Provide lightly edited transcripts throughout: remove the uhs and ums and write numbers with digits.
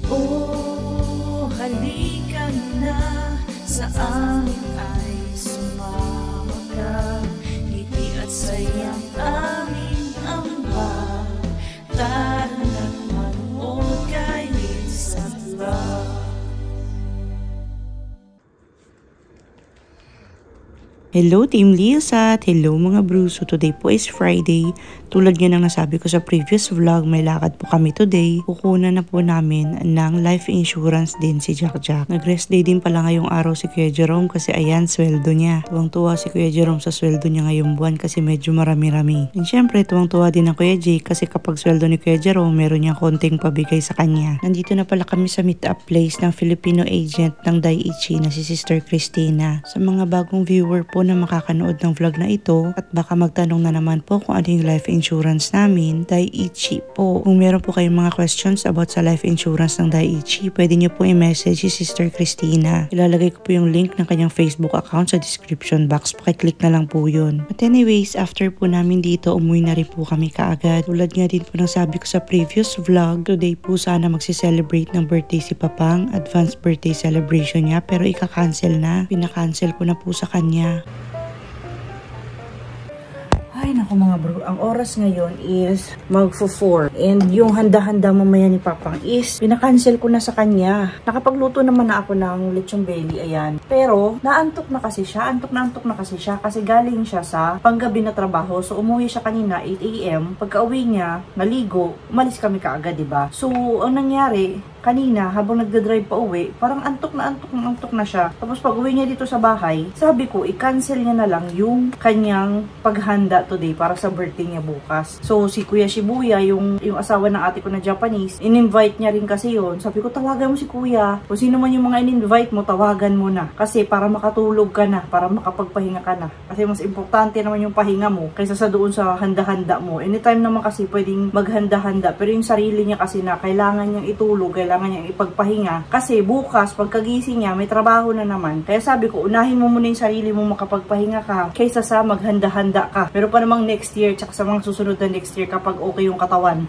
Oh, halika na, sa amin ay sumama ka. Ngiti at sayang aming ambag, tara na't manood kay Lisa Vlog. Hello Team Lisa at hello mga Bruce. So today po is Friday. Tulad nga ng nasabi ko sa previous vlog, may lakad po kami today. Kukunan na po namin ng life insurance din si Jack. Nag-rest day din pala ngayong araw si Kuya Jerome kasi ayan, sweldo niya. Tuwang-tuwa si Kuya Jerome sa sweldo niya ngayong buwan kasi medyo marami-rami. And syempre, tuwang-tuwa din ang Kuya Jake kasi kapag sweldo ni Kuya Jerome, meron niyang konting pabigay sa kanya. Nandito na pala kami sa meet-up place ng Filipino agent ng Daiichi na si Sister Christina. Sa mga bagong viewer po na makakanood ng vlog na ito at baka magtanong na naman po kung ano yung life insurance namin, Daiichi po. Kung meron po kayong mga questions about sa life insurance ng Daiichi, pwede nyo po i-message si Sister Christina. Ilalagay ko po yung link ng kanyang Facebook account sa description box. Pakiclick na lang po yun. But anyways, after po namin dito, umuwi na rin po kami kaagad. Tulad nga din po ng sabi ko sa previous vlog, today po sana magsi-celebrate ng birthday si Papang, advanced birthday celebration niya, pero ika-cancel na. Pinakancel ko na po sa kanya. Ay naku mga bro, ang oras ngayon is magfo-4 and yung handa-handa mamaya ni Papang is pinakancel ko na sa kanya. Nakapagluto naman na ako ng lechong belly, ayan. Pero naantok na kasi siya, antok na kasi siya kasi galing siya sa panggabi na trabaho. So umuwi siya kanina 8 AM. Pagka uwi niya, naligo, umalis kami kaagad, diba? So ang nangyari, kanina, habang nagdadrive pa uwi, parang antok na siya. Tapos pag uwi niya dito sa bahay, sabi ko, i-cancel niya na lang yung kanyang paghanda today para sa birthday niya bukas. So, si Kuya Shibuya, yung asawa ng ate ko na Japanese, in-invite niya rin kasi yun. Sabi ko, tawagan mo si Kuya. Kung sino man yung mga in-invite mo, tawagan mo na. Kasi para makatulog ka na, para makapagpahinga ka na. Kasi mas importante naman yung pahinga mo kaysa sa doon sa handa-handa mo. Anytime naman kasi pwedeng maghanda-handa. Pero yung sarili niya kasi na kailangan niyang itulog, kailangan niyang ipagpahinga. Kasi bukas, pagkagising niya, may trabaho na naman. Kaya sabi ko, unahin mo muna yung sarili mo makapagpahinga ka kaysa sa maghanda-handa ka. Pero pa namang next year, tsaka sa mga susunod na next year kapag okay yung katawan.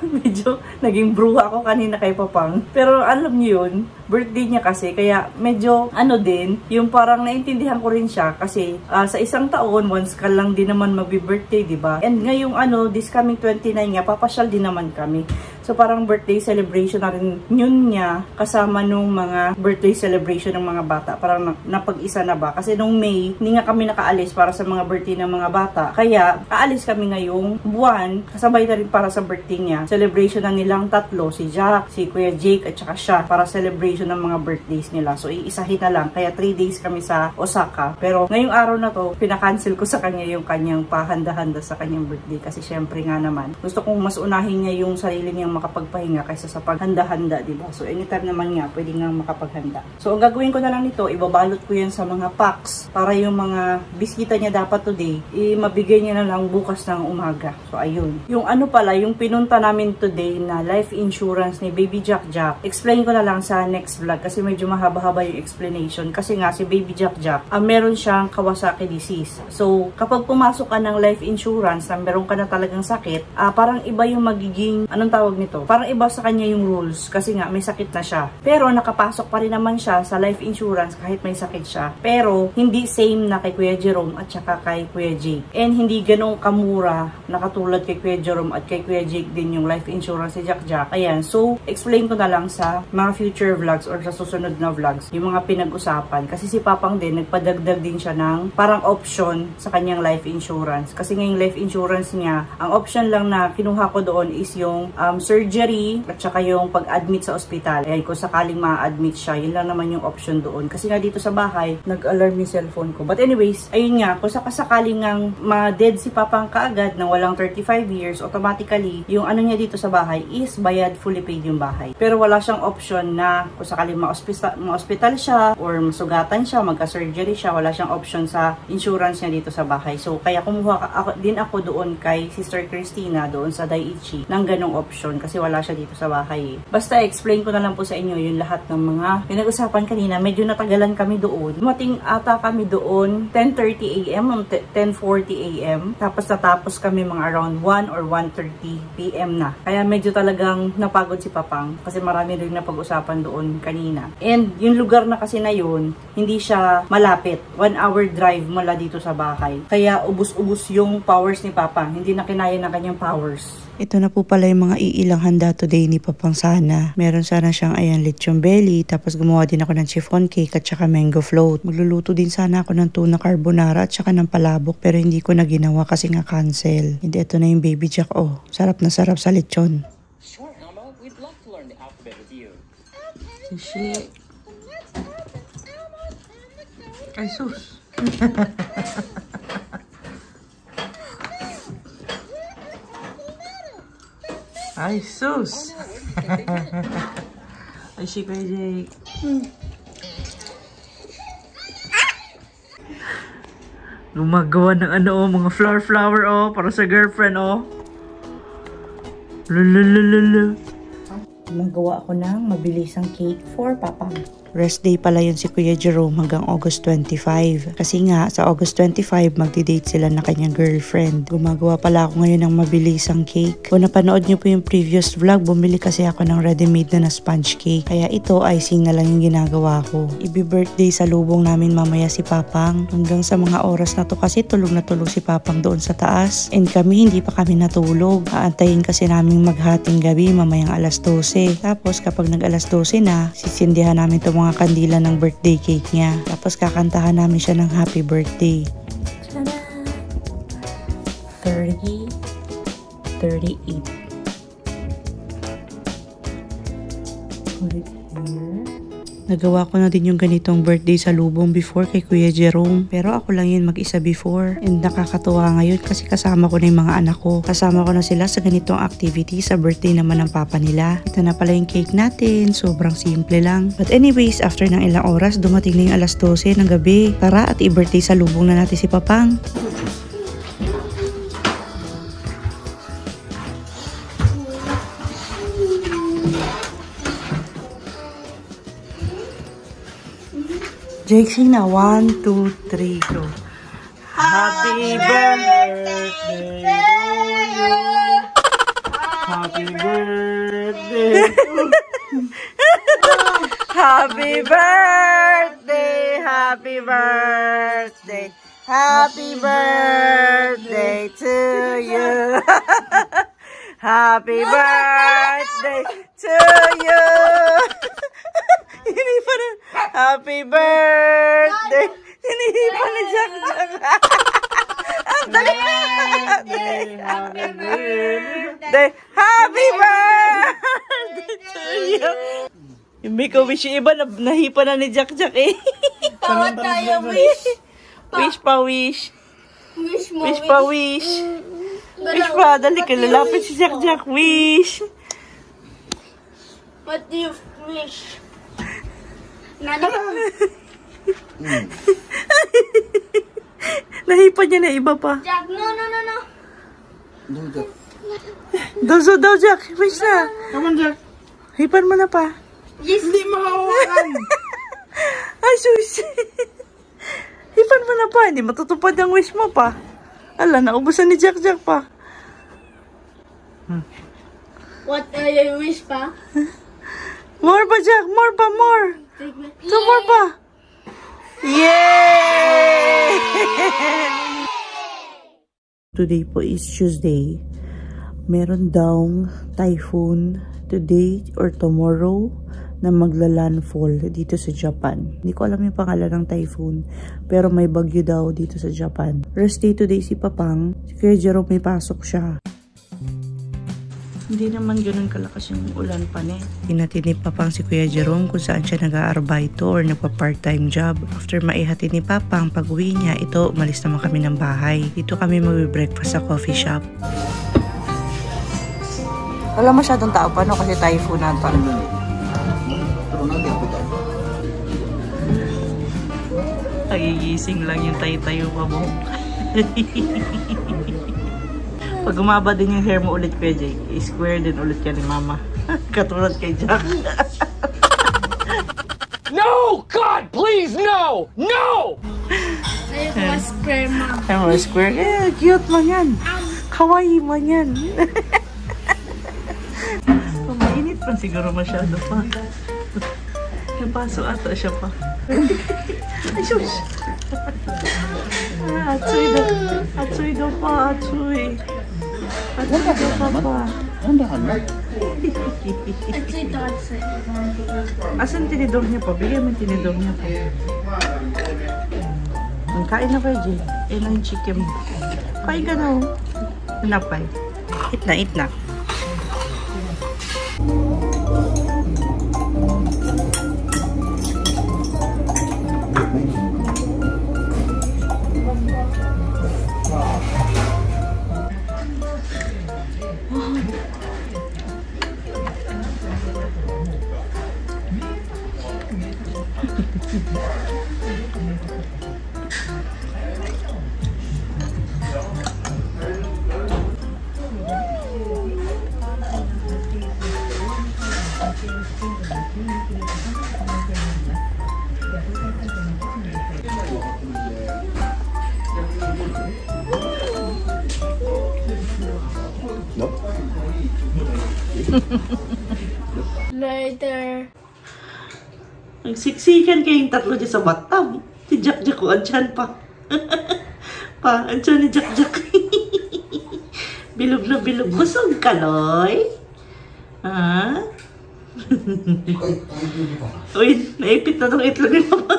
Medyo naging bruha ako kanina kay Papang. Pero alam niyo yun, birthday niya kasi. Kaya medyo din, yung parang naintindihan ko rin siya. Kasi sa isang taon, once ka lang din naman magbi-birthday, diba? And ngayong this coming 29 nga, papasyal din naman kami. So parang birthday celebration na rin yun niya kasama nung mga birthday celebration ng mga bata. Parang napag-isa na ba? Kasi nung May, hindi nga kami nakaalis para sa mga birthday ng mga bata. Kaya aalis kami ngayong buwan, kasabay na rin para sa birthday niya. Celebration na nilang tatlo, si Jack, si Kuya Jake at saka siya para celebration ng mga birthdays nila. So iisahin na lang. Kaya 3 days kami sa Osaka. Pero ngayong araw na to, pinakancel ko sa kanya yung kanyang pahanda-handa sa kanyang birthday. Kasi syempre nga naman, gusto kong mas unahin niya yung sarili niyang makapagpahinga kaysa sa paghanda-handa, diba? So, anytime naman nga, pwede nga makapaghanda. So, ang gagawin ko na lang nito, ibabalot ko yan sa mga packs para yung mga biskita niya dapat today, mabigay niya na lang bukas ng umaga. So, ayun. Yung pala, yung pinunta namin today na life insurance ni Baby Jack, explain ko na lang sa next vlog kasi medyo mahaba-haba yung explanation. Kasi nga, si Baby Jack, meron siyang Kawasaki disease. So, kapag pumasok ka ng life insurance na meron ka na talagang sakit, parang iba yung magiging, anong tawag nito? Parang iba sa kanya yung rules kasi nga may sakit na siya. Pero nakapasok pa rin naman siya sa life insurance kahit may sakit siya. Pero hindi same na kay Kuya Jerome at saka kay Kuya Jake. And hindi ganong kamura na katulad kay Kuya Jerome at kay Kuya Jake din yung life insurance si Jack. Ayan. So, explain ko na lang sa mga future vlogs or sa susunod na vlogs yung mga pinag-usapan. Kasi si Papang din, nagpadagdag din siya ng parang option sa kanyang life insurance. Kasi ngayong life insurance niya, ang option lang na kinuha ko doon is yung surgery at saka yung pag-admit sa ospital. Ayan, kung sakaling ma-admit siya, yun lang naman yung option doon. Kasi nga dito sa bahay, nag-alarm yung cellphone ko. But anyways, ayun nga, kung sakaling ngang ma-dead si Papang kaagad na walang 35 years, automatically, yung niya dito sa bahay is bayad, fully paid yung bahay. Pero wala siyang option na kung sakaling ma-ospital siya or masugatan siya, magka-surgery siya, wala siyang option sa insurance niya dito sa bahay. So, kaya kumuha din ako doon kay Sister Christina doon sa Daiichi ng ganong option ngayon kasi wala siya dito sa bahay. Basta explain ko na lang po sa inyo yung lahat ng mga pinag-usapan kanina. Medyo natagalan kami doon. Dumating ata kami doon 10:30 AM, 10:40 AM. Tapos natapos kami mga around 1 or 1:30 PM na. Kaya medyo talagang napagod si Papang kasi marami rin na pag-usapan doon kanina. And yung lugar na kasi na yun, hindi siya malapit. 1 hour drive mula dito sa bahay. Kaya ubus-ubus yung powers ni Papang. Hindi na kinaya ng kanyang powers. Ito na po pala yung mga iilang handa today ni Papang Sana. Meron sana siyang ayan lechon belly, tapos gumawa din ako ng chiffon cake at saka mango float. Magluluto din sana ako ng tuna carbonara at saka ng palabok pero hindi ko na ginawa kasi nga cancel. Hindi, ito na yung baby jack. Oh, sarap na sarap sa lechon. Sure, Elmo. We'd love to learn the alphabet with you. Sushi. Ay, sus. Ay, sus! Ay, si Kuya Jake. Gumagawa ng ano, mga flower, oh. Para sa girlfriend, oh. Lululululu. Magawa ako ng mabilisang cake for Papang. Rest day pala yun si Kuya Jerome hanggang August 25. Kasi nga, sa August 25, magdi-date sila na kanyang girlfriend. Gumagawa pala ako ngayon ng mabilisang cake. Kung napanood nyo po yung previous vlog, bumili kasi ako ng ready-made na sponge cake. Kaya ito, icing na lang yung ginagawa ko. Ibi-birthday sa lubong namin mamaya si Papang. Hanggang sa mga oras na to kasi tulog na tulog si Papang doon sa taas. And kami, hindi pa kami natulog. Aantayin kasi namin maghating gabi mamayang alas 12. Tapos kapag nag-alas 12 na, sisindihan namin itong mga kandila ng birthday cake niya. Tapos kakantahan namin siya ng happy birthday. Tada! 30, 38. Nagawa ko na din yung ganitong birthday sa lubong before kay Kuya Jerome. Pero ako lang yun mag-isa before. And nakakatuwa ngayon kasi kasama ko na yung mga anak ko. Kasama ko na sila sa ganitong activity sa birthday naman ng papa nila. Ito na pala yung cake natin. Sobrang simple lang. But anyways, after ng ilang oras, dumating na yung alas 12 ng gabi. Tara at i-birthday sa lubong na natin si Papang. Jake, sing na. 1, 2, 3, go. Happy birthday to you. Happy birthday. Happy birthday. Happy birthday. Happy birthday to you. Happy birthday to you. Hinipa na. Happy birthday. Hinipa na Jack Jack. Ang dali. Happy birthday. Happy birthday to you. Yung make-a-wish yung iba, nahipa na ni Jack Jack eh. Tawa tayo, wish. Wish pa wish. Wish mo, Wish pa wish. Wish pa. Dali ka, lalapit si Jack Jack. Wish. What do you wish? Nana. Nahipa niya na iba pa. Jack, no. Daw Jack. Wish na. Come on, Jack. Hipan mo na pa. Yes. Hindi mahawakan. Ay, sus. Hipan mo na pa. Hindi matutupad ang wish mo pa. Ala, naubusan ni Jack Jack pa. What do you wish pa? More pa, Jack. More pa, more. Two more pa. Yay! Today po is Tuesday. Meron daw typhoon today or tomorrow na magla-landfall dito sa Japan. Hindi ko alam yung pangalan ng typhoon, pero may bagyo daw dito sa Japan. Rest day today si Papang. Si Kuya Jerome may pasok siya. Hindi naman ganun kalakas yung ulan pa ne. Hinatid ni Papang si Kuya Jerome kung saan siya nag-aarbaito or nagpa-part-time job. After maihatid ni Papang, pag uwi niya, ito, umalis naman kami ng bahay. Dito kami mag-breakfast sa coffee shop. Wala masyadong tao pa, no? Kasi typhoon na ito. Nagigising lang yung tayo-tayo pa mo. Pag umaba din yung hair mo ulit, Kuya Jake, square din ulit ka ni Mama. Katulad kay Jack. No! God, please, no! No! Ayaw ko square, ma'am. Ay mo, square. Eh, cute man yan. Kawaii man yan. Mainit pa siguro masyado pa. Napaso ata siya pa. Ay, shush! Atsuy daw. Atsuy daw pa, atsuy. Atsuy daw pa pa. Atsuy to, atsuy. Asan tinidor niya pa? Bigyan mo yung tinidor niya pa. Ang kain na kayo, Jay. Ayun na yung chicken mo. Kain ka na, oh. Napay. Eat na, eat na. Later. Nagsiksikan kayong tatlo dyan sa bathtub. Si Jack Jack ko, andyan pa. Pa, andyan ni Jack Jack. Bilog na bilog. Busog ka, Loy? Ha? Uy, naipit na itong itlog ni Papa.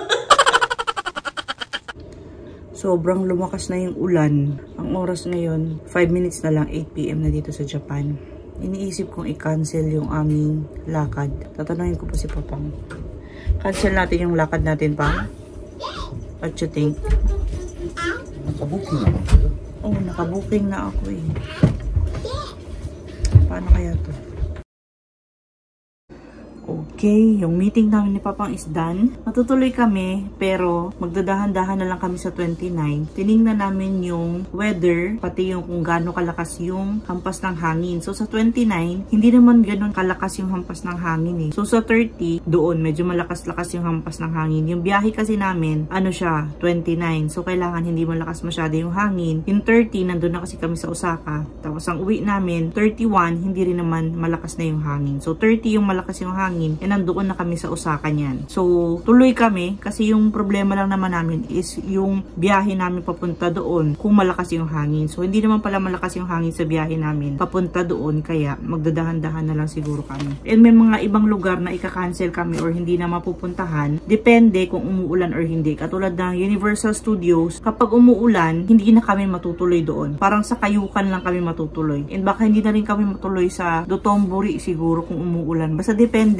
Sobrang lumakas na yung ulan. Ang oras ngayon, 5 minutes na lang, 8 PM na dito sa Japan. Iniisip kong i-cancel yung aming lakad. Tatanungin ko pa si Papang. Cancel natin yung lakad natin, pa? What you think? Nakabuking na. Oh, nakabuking na ako eh. Paano kaya to? Okay, yung meeting namin ni Papang is done. Natutuloy kami, pero magdadahan-dahan na lang kami sa 29. Tiningnan namin yung weather, pati yung kung gaano kalakas yung hampas ng hangin. So sa 29, hindi naman ganun kalakas yung hampas ng hangin eh. So sa 30, doon medyo malakas-lakas yung hampas ng hangin. Yung biyahe kasi namin, ano siya, 29. So kailangan hindi malakas masyado yung hangin. Yung 30, nandun na kasi kami sa Osaka. Tapos ang uwi namin, 31, hindi rin naman malakas na yung hangin. So 30 yung malakas yung hangin. And nandoon na kami sa Osaka niyan. So, tuloy kami kasi yung problema lang naman namin is yung biyahe namin papunta doon kung malakas yung hangin. So, hindi naman pala malakas yung hangin sa biyahe namin papunta doon kaya magdadahan-dahan na lang siguro kami. And may mga ibang lugar na ika-cancel kami or hindi na mapupuntahan. Depende kung umuulan or hindi. Katulad ng Universal Studios, kapag umuulan, hindi na kami matutuloy doon. Parang sa Kayukan lang kami matutuloy. And baka hindi na rin kami matuloy sa Dotonbori siguro kung umuulan. Basta depende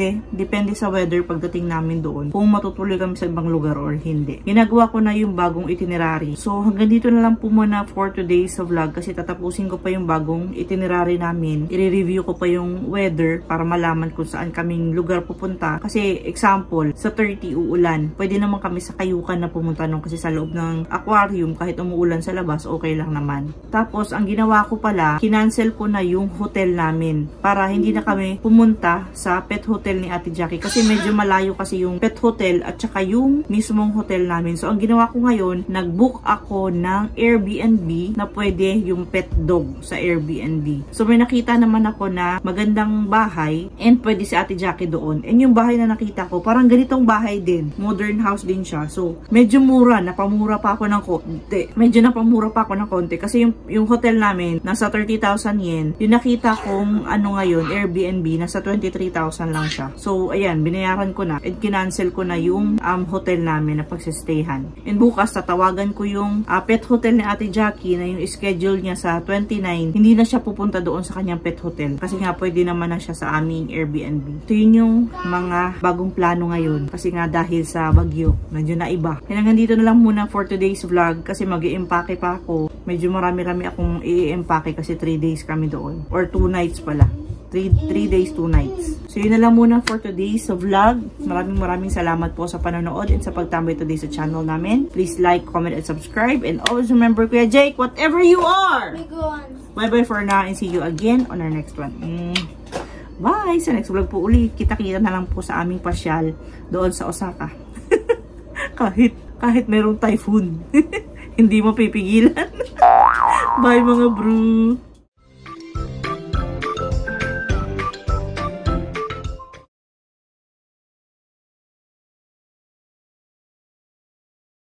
sa weather pagdating namin doon kung matutuloy kami sa ibang lugar or hindi. Ginagawa ko na yung bagong itinerary. So hanggang dito na lang po muna for today's vlog kasi tatapusin ko pa yung bagong itinerary namin. I-review ko pa yung weather para malaman kung saan kaming lugar pupunta. Kasi example, sa 30 uulan. Pwede naman kami sa Kayukan na pumunta nung kasi sa loob ng aquarium kahit umuulan sa labas okay lang naman. Tapos ang ginawa ko pala, kinancel ko na yung hotel namin para hindi na kami pumunta sa pet hotel ni Ate Jackie kasi medyo malayo kasi yung pet hotel at saka yung mismong hotel namin. So, ang ginawa ko ngayon, nag-book ako ng Airbnb na pwede yung pet dog sa Airbnb. So, may nakita naman ako na magandang bahay and pwede si Ate Jackie doon. And yung bahay na nakita ko, parang ganitong bahay din. Modern house din siya. So, medyo mura. Napamura pa ako ng konti. Medyo napamura pa ako ng konti kasi yung hotel namin, nasa 30,000 yen. Yung nakita kong ano ngayon, Airbnb, nasa 23,000 lang siya. So, ayan, binayaran ko na and kinancel ko na yung hotel namin na pagsistayhan. And bukas, tatawagan ko yung pet hotel ni Ate Jackie na yung schedule niya sa 29. Hindi na siya pupunta doon sa kanyang pet hotel kasi nga pwede naman na siya sa aming Airbnb. Ito yun yung mga bagong plano ngayon kasi nga dahil sa bagyo, medyo na iba. Hanggang dito na lang muna for today's vlog kasi mag-i-empake pa ako. Medyo marami-rami akong i-empake kasi 3 days kami doon or 2 nights pala. 3 days, 2 nights. So yun na lang muna for today's vlog. Maraming salamat po sa panonood and sa pagtambay today sa channel namin. Please like, comment, and subscribe. And always remember, Kuya Jake, whatever you are! Big one. Bye-bye for now and see you again on our next one. Bye! Sa next vlog po ulit. Kita-kita na lang po sa aming pasyal doon sa Osaka. kahit merong typhoon. Hindi mo pipigilan. Bye mga bro!